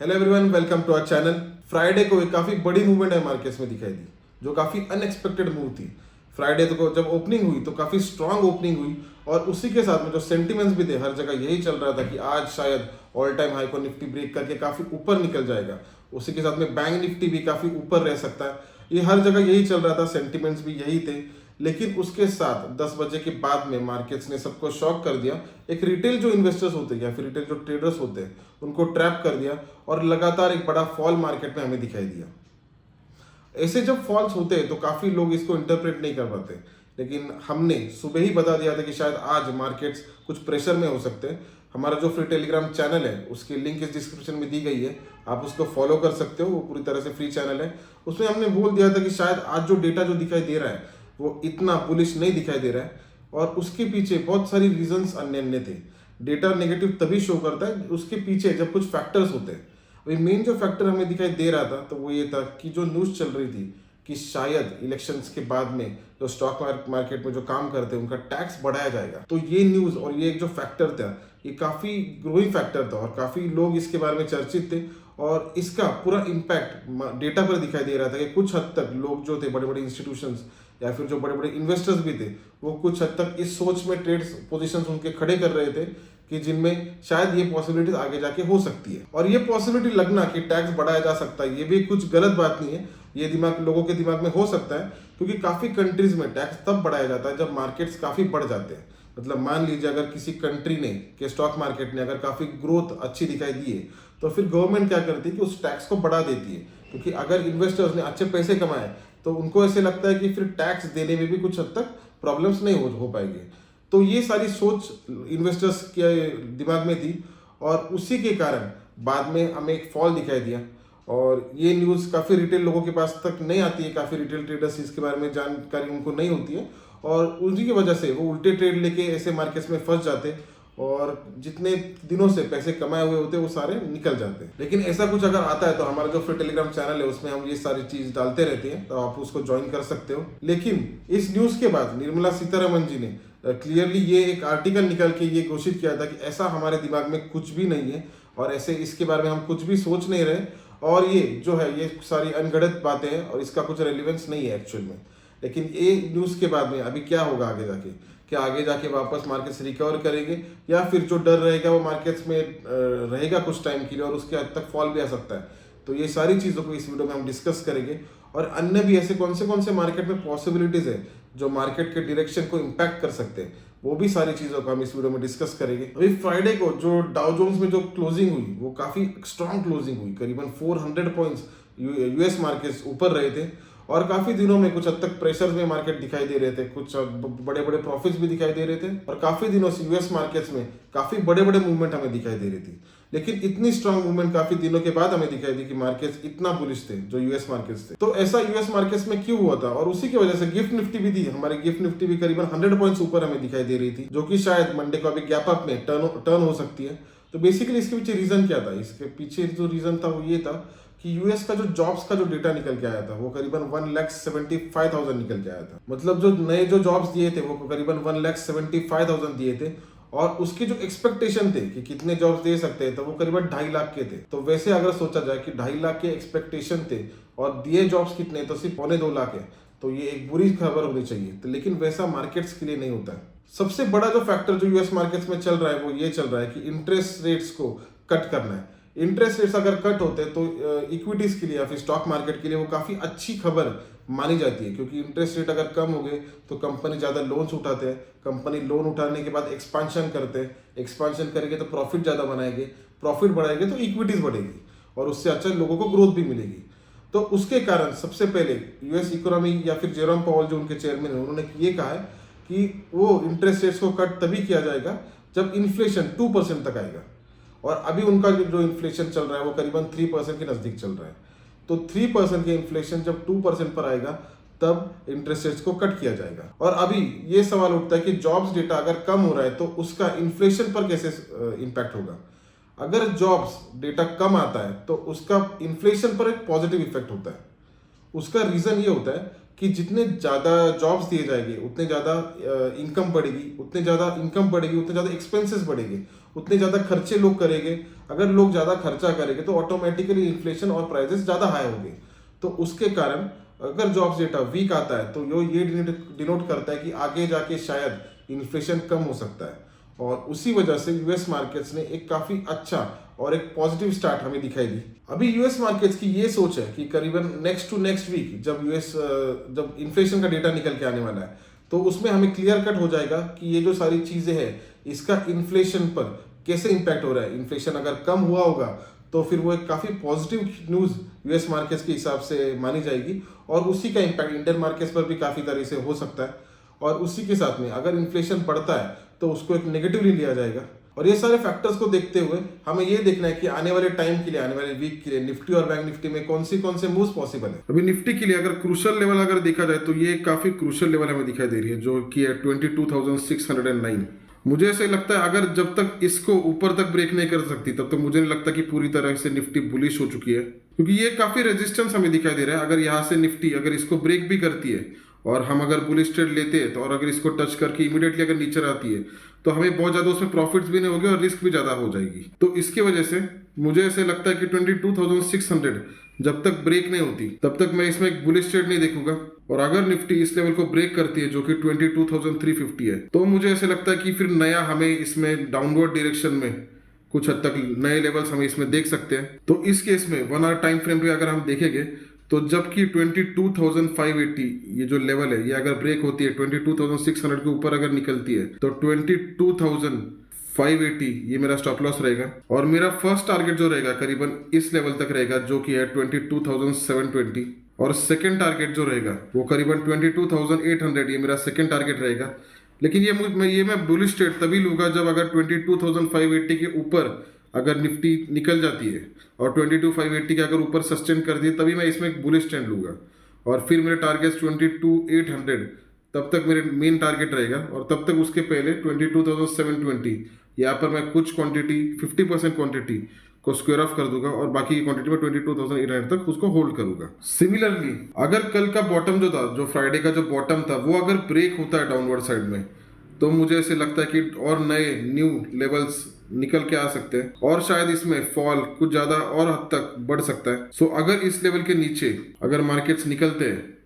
Hello everyone, welcome to our channel. Friday को एक काफ़ी बड़ी मूवमेंट है मार्केट्स में दिखाई दी, जो काफ़ी अनएक्सपेक्टेड मूव थी। फ्राइडे को जब ओपनिंग हुई तो काफ़ी स्ट्रांग ओपनिंग हुई और उसी के साथ में जो सेंटिमेंट्स भी थे, हर जगह यही चल रहा था कि आज शायद ऑल टाइम हाई को निफ्टी ब्रेक करके काफ़ी ऊपर निकल जाएगा। उसी के साथ में बैंक निफ्टी भी काफ़ी ऊपर रह सकता है। ये हर जगह यही चल रहा था, सेंटिमेंट्स भी यही थे। लेकिन उसके साथ 10 बजे के बाद में मार्केट्स ने सबको शॉक कर दिया। एक रिटेल जो इन्वेस्टर्स होते हैं या फिर रिटेल जो ट्रेडर्स होते हैं उनको ट्रैप कर दिया और लगातार एक बड़ा फॉल मार्केट में हमें दिखाई दिया। ऐसे जब फॉल्स होते हैं तो काफ़ी लोग इसको इंटरप्रेट नहीं कर पाते, लेकिन हमने सुबह ही बता दिया था कि शायद आज मार्केट्स कुछ प्रेशर में हो सकते हैं। हमारा जो फ्री टेलीग्राम चैनल है उसकी लिंक इस डिस्क्रिप्शन में दी गई है, आप उसको फॉलो कर सकते हो। वो पूरी तरह से फ्री चैनल है। उसमें हमने बोल दिया था कि शायद आज जो डेटा जो दिखाई दे रहा है वो इतना बुलिश नहीं दिखाई दे रहा है और उसके पीछे बहुत सारी रीजंस अन्य अन्य थे। डेटा नेगेटिव तभी शो करता है उसके पीछे जब कुछ फैक्टर्स होते हैं। अभी मेन जो फैक्टर हमें दिखाई दे रहा था तो वो ये था कि जो न्यूज़ चल रही थी कि शायद इलेक्शंस के बाद में जो स्टॉक मार्केट में जो काम करते हैं उनका टैक्स बढ़ाया जाएगा। तो ये न्यूज़ और ये जो फैक्टर था ये काफ़ी ग्रोइंग फैक्टर था और काफ़ी लोग इसके बारे में चर्चित थे और इसका पूरा इम्पैक्ट डेटा पर दिखाई दे रहा था कि कुछ हद तक लोग जो थे, बड़े बड़े इंस्टीट्यूशंस या फिर जो बड़े बड़े इन्वेस्टर्स भी थे, वो कुछ हद तक इस सोच में ट्रेड्स पोजीशंस उनके खड़े कर रहे थे कि जिनमें शायद ये पॉसिबिलिटीज आगे जाके हो सकती है। और ये पॉसिबिलिटी लगना कि टैक्स बढ़ाया जा सकता है, ये भी कुछ गलत बात नहीं है। ये लोगों के दिमाग में हो सकता है क्योंकि काफ़ी कंट्रीज में टैक्स तब बढ़ाया जाता है जब मार्केट्स काफ़ी बढ़ जाते हैं। मतलब मान लीजिए अगर किसी कंट्री ने के स्टॉक मार्केट ने अगर काफ़ी ग्रोथ अच्छी दिखाई दी है तो फिर गवर्नमेंट क्या करती है कि उस टैक्स को बढ़ा देती है, क्योंकि अगर इन्वेस्टर्स ने अच्छे पैसे कमाए तो उनको ऐसे लगता है कि फिर टैक्स देने में भी कुछ हद तक प्रॉब्लम्स नहीं हो पाएंगे। तो ये सारी सोच इन्वेस्टर्स के दिमाग में थी और उसी के कारण बाद में हमें एक फॉल दिखाई दिया। और ये न्यूज़ काफ़ी रिटेल लोगों के पास तक नहीं आती है, काफ़ी रिटेल ट्रेडर्स इसके बारे में जानकारी उनको नहीं होती है और उसी की वजह से वो उल्टे ट्रेड लेके ऐसे मार्केट्स में फंस जाते और जितने दिनों से पैसे कमाए हुए होते वो सारे निकल जाते हैं। लेकिन ऐसा कुछ अगर आता है तो हमारा जो फ्री टेलीग्राम चैनल है उसमें हम ये सारी चीज डालते रहते हैं, तो आप उसको ज्वाइन कर सकते हो। लेकिन इस न्यूज के बाद निर्मला सीतारमण जी ने क्लियरली ये एक आर्टिकल निकल के ये घोषित किया था कि ऐसा हमारे दिमाग में कुछ भी नहीं है और ऐसे इसके बारे में हम कुछ भी सोच नहीं रहे और ये जो है ये सारी अनगढ़ंत बातें हैं और इसका कुछ रेलिवेंस नहीं है एक्चुअल में। लेकिन ये न्यूज़ के बाद में अभी क्या होगा आगे जाके, क्या आगे जाके वापस मार्केट्स रिकवर करेंगे या फिर जो डर रहेगा वो मार्केट्स में रहेगा कुछ टाइम के लिए और उसके हद तक फॉल भी आ सकता है। तो ये सारी चीज़ों को इस वीडियो में हम डिस्कस करेंगे और अन्य भी ऐसे कौन से मार्केट में पॉसिबिलिटीज़ है जो मार्केट के डायरेक्शन को इम्पैक्ट कर सकते हैं, वो भी सारी चीज़ों को हम इस वीडियो में डिस्कस करेंगे। अभी फ्राइडे को जो डाउ जोन्स में जो क्लोजिंग हुई वो काफ़ी स्ट्रॉन्ग क्लोजिंग हुई, करीबन 400 पॉइंट्स यूएस मार्केट्स ऊपर रहे थे और काफी दिनों में कुछ हद तक प्रेशर में मार्केट दिखाई दे रहे थे, कुछ बड़े बड़े प्रॉफिट्स भी दिखाई दे रहे थे और काफी दिनों से यूएस मार्केट्स में काफी बड़े बड़े मूवमेंट हमें दिखाई दे रही थी। लेकिन इतनी स्ट्रांग मूवमेंट काफी दिनों के बाद हमें दिखाई दी कि मार्केट्स इतना बुलिश थे जो यूएस मार्केट्स थे। तो ऐसा यूएस मार्केट्स में क्यों हुआ था और उसी की वजह से गिफ्ट निफ्टी भी थी, हमारी गिफ्ट निफ्टी भी करीबन 100 पॉइंट्स ऊपर हमें दिखाई दे रही थी, जो कि शायद मंडे को अभी गैप अप में टर्न हो सकती है। तो बेसिकली इसके पीछे रीजन क्या था? इसके पीछे जो रीजन था वो ये था कि यूएस का जो जॉब्स का जो डेटा निकल के आया था वो करीबन 1,75,000 निकल के आया था। मतलब जो नए जो जॉब्स दिए थे वो करीबन 1,75,000 दिए थे और उसके जो एक्सपेक्टेशन थे कि कितने जॉब्स दे सकते हैं तो वो करीबन 2.5 लाख के थे। तो वैसे अगर सोचा जाए कि 2.5 लाख के एक्सपेक्टेशन थे और दिए जॉब्स कितने तो सिर्फ 2.25 लाख है, तो ये एक बुरी खबर होनी चाहिए। तो लेकिन वैसा मार्केट्स के लिए नहीं होता है। सबसे बड़ा जो फैक्टर जो यूएस मार्केट्स में चल रहा है वो ये चल रहा है कि इंटरेस्ट रेट्स को कट करना है। इंटरेस्ट रेट्स अगर कट होते हैं तो इक्विटीज के लिए या फिर स्टॉक मार्केट के लिए वो काफ़ी अच्छी खबर मानी जाती है, क्योंकि इंटरेस्ट रेट अगर कम हो गए तो कंपनी ज़्यादा लोन्स उठाते हैं, कंपनी लोन उठाने के बाद एक्सपांशन करते हैं, एक्सपांशन करेंगे तो प्रॉफिट ज़्यादा बनाएंगे, प्रॉफिट बढ़ाएंगे तो इक्विटीज़ बढ़ेगी और उससे अच्छा लोगों को ग्रोथ भी मिलेगी। तो उसके कारण सबसे पहले यूएस इकोनॉमी या फिर जेरोम पावेल जो उनके चेयरमैन हैं उन्होंने ये कहा है कि वो इंटरेस्ट रेट्स को कट तभी किया जाएगा जब इन्फ्लेशन 2% तक आएगा और अभी उनका जो इन्फ्लेशन चल रहा है वो करीबन 3% के नज़दीक चल रहा है। तो 3% के इन्फ्लेशन जब 2% पर आएगा तब इंटरेस्ट रेट्स को कट किया जाएगा। और अभी ये सवाल उठता है कि जॉब्स डेटा अगर कम हो रहा है तो उसका इन्फ्लेशन पर कैसे इम्पैक्ट होगा। अगर जॉब्स डेटा कम आता है तो उसका इन्फ्लेशन पर एक पॉजिटिव इफेक्ट होता है। उसका रीज़न ये होता है कि जितने ज़्यादा जॉब्स दिए जाएंगे उतने ज़्यादा इनकम बढ़ेगी, उतने ज़्यादा इनकम बढ़ेगी उतने ज़्यादा एक्सपेंसेस बढ़ेंगे, उतने ज़्यादा खर्चे लोग करेंगे। अगर लोग ज़्यादा खर्चा करेंगे तो ऑटोमेटिकली इन्फ्लेशन और प्राइसेस ज़्यादा हाई होंगे। तो उसके कारण अगर जॉब्स डेटा वीक आता है तो ये डिनोट करता है कि आगे जाके शायद इन्फ्लेशन कम हो सकता है। और उसी वजह से यूएस मार्केट्स ने एक काफ़ी अच्छा और एक पॉजिटिव स्टार्ट हमें दिखाई दी। अभी यूएस मार्केट्स की ये सोच है कि करीबन नेक्स्ट टू नेक्स्ट वीक जब इन्फ्लेशन का डेटा निकल के आने वाला है तो उसमें हमें क्लियर कट हो जाएगा कि ये जो सारी चीज़ें हैं इसका इन्फ्लेशन पर कैसे इम्पैक्ट हो रहा है। इन्फ्लेशन अगर कम हुआ होगा तो फिर वो एक काफ़ी पॉजिटिव न्यूज़ यूएस मार्केट्स के हिसाब से मानी जाएगी और उसी का इम्पैक्ट इंडियन मार्केट्स पर भी काफ़ी तरह से हो सकता है। और उसी के साथ में अगर इन्फ्लेशन बढ़ता है तो उसको एक नेगेटिवली लिया जाएगा। और ये सारे फैक्टर्स को देखते हुए हमें ये देखना है कि आने वाले टाइम के लिए, आने वाले वीक के लिए निफ्टी और बैंक निफ्टी में कौन से मूव्स पॉसिबल है। अभी निफ्टी के लिए अगर क्रूशियल लेवल अगर देखा जाए तो ये काफी क्रूशियल लेवल हमें दिखाई दे रही है जो कि है 22,609। मुझे ऐसे लगता है अगर जब तक इसको ऊपर तक ब्रेक नहीं कर सकती तब तक मुझे नहीं लगता कि पूरी तरह से निफ्टी बुलिश हो चुकी है, क्योंकि ये काफी रेजिस्टेंस हमें दिखाई दे रहा है। अगर यहाँ से निफ्टी अगर इसको ब्रेक भी करती है और हम अगर बुलिश ट्रेड लेते हैं तो और अगर इसको टच करके इमीडिएटली अगर नीचे आती है तो हमें बहुत ज़्यादा उसमें प्रॉफिट्स भी नहीं होंगे और रिस्क भी ज़्यादा हो जाएगी। तो इसकी वजह से मुझे ऐसे लगता है कि 22,600 जब तक ब्रेक नहीं होती तब तक मैं इसमें एक बुलिश ट्रेड नहीं देखूंगा। और अगर निफ्टी इस लेवल को ब्रेक करती है जो कि 22,350 है तो मुझे ऐसे लगता है कि फिर नया हमें इसमें डाउनवर्ड डायरेक्शन में कुछ हद तक नए लेवल्स हम इसमें देख सकते हैं। तो इस केस में 1 आवर टाइम फ्रेम पे अगर हम देखेंगे तो जबकि 22,580 ये जो लेवल है ये अगर ब्रेक होती है 22,600 के ऊपर अगर निकलती है तो 22,580 ये मेरा स्टॉप लॉस रहेगा। और मेरा फर्स्ट टारगेट जो रहेगा करीबन इस लेवल तक रहेगा जो कि है 22,720। और सेकंड टारगेट जो रहेगा वो करीबन 22,800 ये मेरा सेकंड टारगेट रहेगा। लेकिन ये मैं बुलिश ट्रेड तभी लूंगा जब अगर 22,580 के ऊपर अगर निफ्टी निकल जाती है और 22,580 के अगर ऊपर सस्टेन करती है तभी मैं इसमें एक बुलिश ट्रेंड लूंगा। और फिर मेरे टारगेट 22,800 तब तक मेरे मेन टारगेट रहेगा। और तब तक उसके पहले 22,720 यहाँ पर मैं कुछ क्वांटिटी 50% क्वांटिटी को स्क्वायर ऑफ कर दूंगा और बाकी की क्वांटिटी में 22,800 तक उसको होल्ड करूंगा। सिमिलरली अगर कल का बॉटम जो था, जो फ्राइडे का जो बॉटम था, वो अगर ब्रेक होता है डाउनवर्ड साइड में तो मुझे ऐसे लगता है कि और नए न्यू लेवल्स निकल के आ सकते हैं और शायद इसमें फॉल कुछ ज्यादा और हद तक बढ़ सकता है। सो अगर इस लेवल के नीचे अगर मार्केट्स निकलते हैं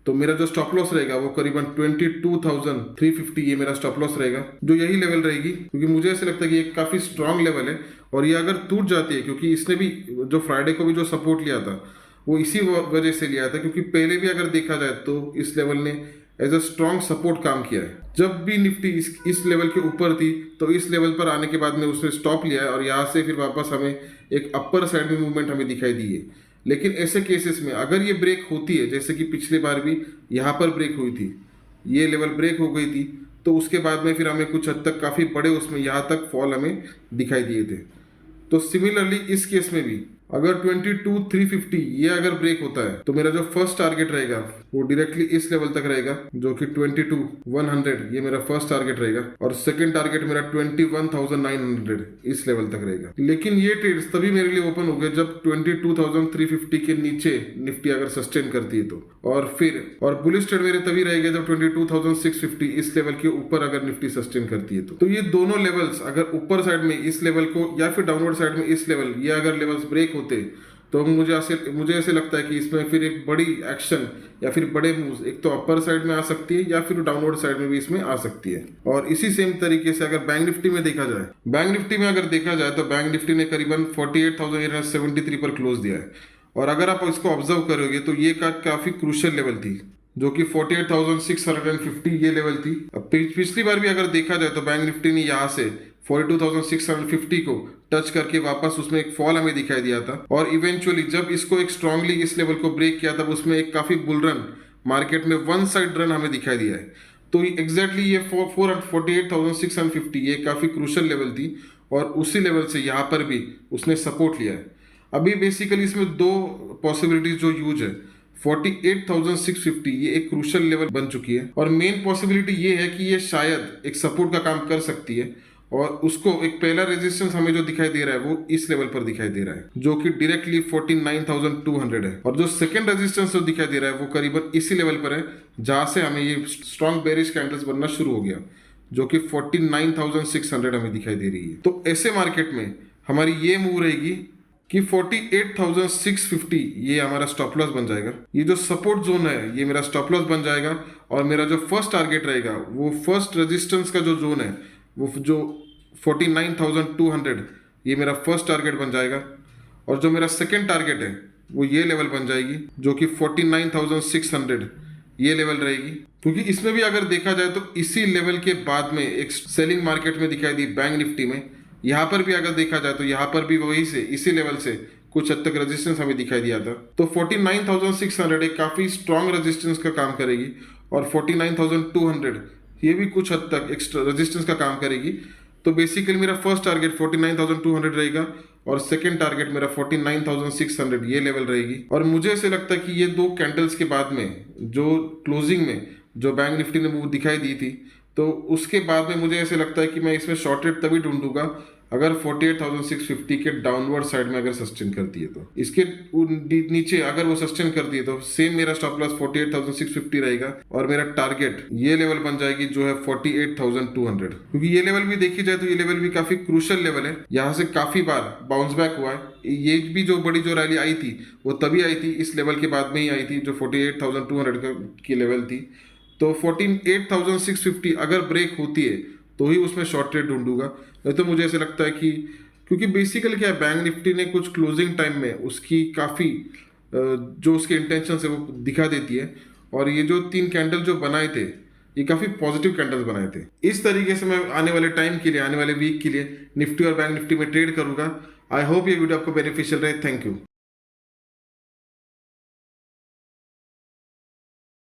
तो मेरा जो स्टॉप लॉस रहेगा वो करीबन 22,350 ये मेरा स्टॉप लॉस रहेगा, जो यही लेवल रहेगी। क्योंकि मुझे ऐसे लगता है कि ये काफी स्ट्रांग लेवल है और ये अगर टूट जाती है, क्योंकि इसने भी जो फ्राइडे को भी जो सपोर्ट लिया था वो इसी वजह से लिया था, क्योंकि पहले भी अगर देखा जाए तो इस लेवल ने एज अ स्ट्रॉन्ग सपोर्ट काम किया है। जब भी निफ्टी इस लेवल के ऊपर थी तो इस लेवल पर आने के बाद में उसने स्टॉप लिया है और यहाँ से फिर वापस हमें एक अपर साइड में मूवमेंट हमें दिखाई दी है। लेकिन ऐसे केसेस में अगर ये ब्रेक होती है, जैसे कि पिछली बार भी यहाँ पर ब्रेक हुई थी, ये लेवल ब्रेक हो गई थी, तो उसके बाद में फिर हमें कुछ हद तक काफ़ी बड़े उसमें यहाँ तक फॉल हमें दिखाई दिए थे। तो सिमिलरली इस केस में भी अगर 22,350 ये अगर ब्रेक होता है तो मेरा जो फर्स्ट टारगेट रहेगा वो डायरेक्टली इस लेवल तक रहेगा जो कि 22,100 ये मेरा फर्स्ट टारगेट रहेगा। और सेकंड टारगेट मेरा 21,900 इस लेवल तक रहेगा। लेकिन ये ट्रेड्स तभी मेरे लिए ओपन हो गए जब 22,350 के नीचे निफ्टी अगर सस्टेन करती है तो, और बुलिश ट्रेड मेरे तभी रहेगा जब 22,650 इस लेवल के ऊपर अगर निफ्टी सस्टेन करती है तो ये दोनों लेवल्स अगर ऊपर साइड में इस लेवल को या फिर डाउनवर्ड साइड में इस लेवल, ये अगर लेवल्स ब्रेक होते तो मुझे ऐसे लगता है कि इसमें फिर एक बड़ी एक्शन या फिर बड़े मूव्स एक तो अपर साइड में आ सकती है या फिर डाउनवर्ड साइड में भी इसमें आ सकती है। और इसी सेम तरीके से अगर बैंक निफ्टी में देखा जाए, तो बैंक निफ्टी ने करीबन 48,873 पर क्लोज दिया है। और अगर आप इसको ऑब्जर्व करोगे तो ये काफी क्रूशियल लेवल थी जो कि 48,650 ये लेवल थी। अब पिछली बार भी अगर देखा जाए तो बैंक निफ्टी ने यहाँ से 42,650 को टच करके वापस उसमें एक फॉल हमें दिखाई दिया था और इवेंचुअली जब इसको एक स्ट्रांगली इस लेवल को ब्रेक किया तब उसमें एक काफी बुल रन मार्केट में वन साइड रन हमें दिखाई दिया है। तो एग्जैक्टली ये 48,650 ये काफी क्रूशियल लेवल थी और उसी लेवल से यहाँ पर भी उसने सपोर्ट लिया है। अभी बेसिकली इसमें दो पॉसिबिलिटीज जो यूज है, 48,650 ये एक क्रूशियल लेवल बन चुकी है और मेन पॉसिबिलिटी ये है कि ये शायद एक सपोर्ट का काम कर सकती है और उसको एक पहला रेजिस्टेंस हमें जो दिखाई दे रहा है वो इस लेवल पर दिखाई दे रहा है, जो कि डायरेक्टली 49,200 है। और जो सेकंड रेजिस्टेंस जो दिखाई दे रहा है वो करीबन इसी लेवल पर है, जहां से हमें ये स्ट्रॉन्ग बेरिश कैंडल्स बनना शुरू हो गया, जो कि 49,600 हमें दिखाई दे रही है। तो ऐसे मार्केट में हमारी ये मूव रहेगी कि 48,650 ये हमारा स्टॉप लॉस बन जाएगा। ये जो सपोर्ट जोन है ये मेरा स्टॉप लॉस बन जाएगा, और मेरा जो फर्स्ट टारगेट रहेगा वो फर्स्ट रेजिस्टेंस का जो जोन है वो जो 49,200 ये मेरा फर्स्ट टारगेट बन जाएगा। और जो मेरा सेकेंड टारगेट है वो ये लेवल बन जाएगी, जो कि 49,600 ये लेवल रहेगी। क्योंकि इसमें भी अगर देखा जाए तो इसी लेवल के बाद में एक सेलिंग मार्केट में दिखाई दी बैंक निफ्टी में। यहाँ पर भी अगर देखा जाए तो यहाँ पर भी वही से इसी लेवल से कुछ हद तक रेजिस्टेंस हमें दिखाई दिया था। तो 49,600 एक काफ़ी स्ट्रॉन्ग रेजिस्टेंस का काम करेगी, और 49,200 ये भी कुछ हद तक एक्स्ट्रा रेजिस्टेंस का काम करेगी। तो बेसिकली मेरा फर्स्ट टारगेट 49,200 रहेगा, और सेकंड टारगेट मेरा 49,600 ये लेवल रहेगी। और मुझे ऐसे लगता है कि ये दो कैंडल्स के बाद में जो क्लोजिंग में जो बैंक निफ्टी ने मूव दिखाई दी थी, तो उसके बाद में मुझे ऐसे लगता है कि मैं इसमें शॉर्टेड तभी ढूंढूंगा अगर 48,650 के डाउनवर्ड साइड में अगर सस्टेन करती है। तो इसके नीचे अगर वो सस्टेन करती है तो सेम मेरा स्टॉप लॉस 48,650 रहेगा, और मेरा टारगेट ये लेवल बन जाएगी जो है 48,200। क्योंकि ये लेवल भी देखी जाए तो ये लेवल भी काफी क्रूशियल लेवल है, यहाँ से काफी बार बाउंस बैक हुआ है। ये भी जो बड़ी जो रैली आई थी वो तभी आई थी, इस लेवल के बाद में ही आई थी जो 48,200 की लेवल थी। तो 48,650 अगर ब्रेक होती है तो ही उसमें शॉर्ट ट्रेड ढूंढूंगा। नहीं तो मुझे ऐसे लगता है कि क्योंकि बेसिकली क्या है, बैंक निफ्टी ने कुछ क्लोजिंग टाइम में उसकी काफ़ी जो उसके इंटेंशन है वो दिखा देती है। और ये जो 3 कैंडल जो बनाए थे ये काफ़ी पॉजिटिव कैंडल्स बनाए थे। इस तरीके से मैं आने वाले टाइम के लिए, आने वाले वीक के लिए निफ्टी और बैंक निफ्टी में ट्रेड करूंगा। आई होप ये वीडियो आपको बेनिफिशियल रहे। Thank you.